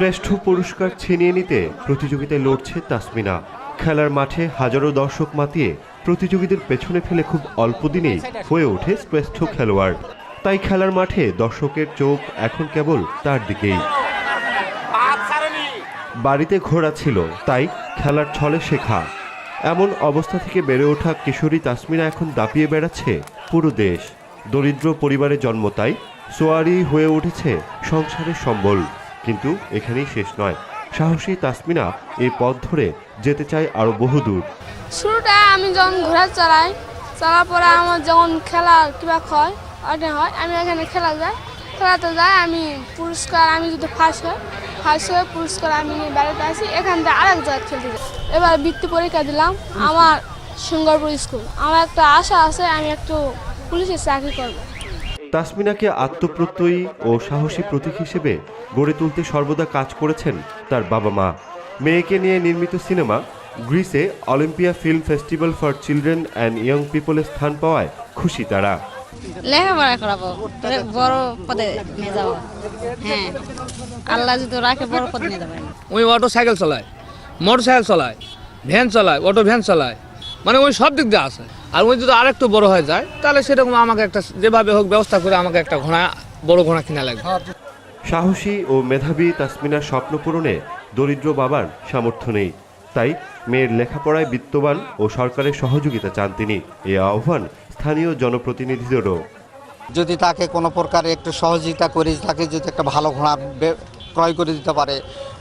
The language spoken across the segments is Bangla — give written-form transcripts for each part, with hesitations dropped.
শ্রেষ্ঠ পুরস্কার ছিনিয়ে নিতে প্রতিযোগিতায় লড়ছে তাসমিনা। খেলার মাঠে হাজারো দর্শক মাতিয়ে প্রতিযোগীদের পেছনে ফেলে খুব অল্প দিনেই হয়ে ওঠে শ্রেষ্ঠ খেলোয়াড়। তাই খেলার মাঠে দর্শকের চোখ এখন কেবল তার দিকেই। বাড়িতে ঘোড়া ছিল, তাই খেলার ছলে শেখা। এমন অবস্থা থেকে বেড়ে ওঠা কিশোরী তাসমিনা এখন দাপিয়ে বেড়াচ্ছে পুরো দেশ। দরিদ্র পরিবারে জন্ম, তাই সোয়ারি হয়ে উঠেছে সংসারের সম্বল। কিন্তু এখানেই শেষ নয়। সাহসী তাসমিনা এই পথ ধরে যেতে চায় আরো বহুদূর। শুরুটা আমি যখন ঘোড়া চলার পরে আমার যখন খেলা কিবা হয় আমি এখানে খেলাতে যাই আমি পুরস্কার, আমি যদি ফার্স্ট হয়ে পুরস্কার আমি নিয়ে বেড়াতে আসি। এখান থেকে আরেক জায়গায় খেলতে যাই। এবার বৃত্তি পরীক্ষা দিলাম আমার সিঙ্গারপুর স্কুল। আমার একটা আশা আছে আমি একটু পুলিশের চাকরি করব। তাসমিনাকে আত্মপ্রত্যয়ী ও সাহসী প্রতীক হিসেবে গড়ে তুলতে সর্বদা কাজ করেছেন তার বাবা মা। মেয়েকে নিয়ে নির্মিত সিনেমা গ্রিসে Olympia film festival for children and young পিপলের স্থান পাওয়ায় খুশি তারা। লেখাপড়া করাবো, বড় পদে নিয়ে যাবো। হ্যাঁ, আল্লাহ যদি রাখে বড় পদে নিয়ে যাবেন। ওই অটো সাইকেল চালায়, মোটর সাইকেল চালায়, ভ্যান চালায়, অটো ভ্যান চালায়, মানে ওই সব দিক দিয়ে আছে। আর ওই যদি আরেকটু বড় হয়ে যায় তাহলে সেরকম আমাকে একটা যেভাবে হোক ব্যবস্থা করে আমাকে একটা বড় ঘোড়া কিনা লাগবে। সাহসী ও মেধাবী তাসমিনার স্বপ্ন পূরণে দরিদ্র বাবার সামর্থ্য নেই, তাই মেয়ের লেখাপড়ায় বিত্তবান ও সরকারের সহযোগিতা চান তিনি। এই আহ্বান স্থানীয় জনপ্রতিনিধিদেরও। যদি তাকে কোনো প্রকারে একটু সহযোগিতা করি, তাকে যদি একটা ভালো ঘোড়া ক্রয় করে দিতে পারে,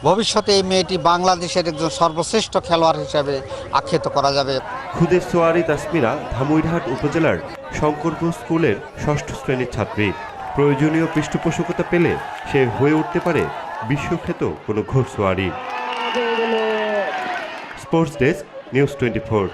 ভবিষ্যতে এই মেয়েটি বাংলাদেশের একজন সর্বশ্রেষ্ঠ খেলোয়াড় হিসেবে আখ্যায়িত করা যাবে। খুদে সোয়ারি তাসমিনা ধামইরহাট উপজেলার শঙ্করপুর স্কুলের 6ষ্ঠ শ্রেণীর ছাত্রী। প্রয়োজনীয় পৃষ্ঠপোষকতা পেলে সে হয়ে উঠতে পারে বিশ্বখ্যাত কোনো ঘোড়সওয়ারি। Sports desk, news 24।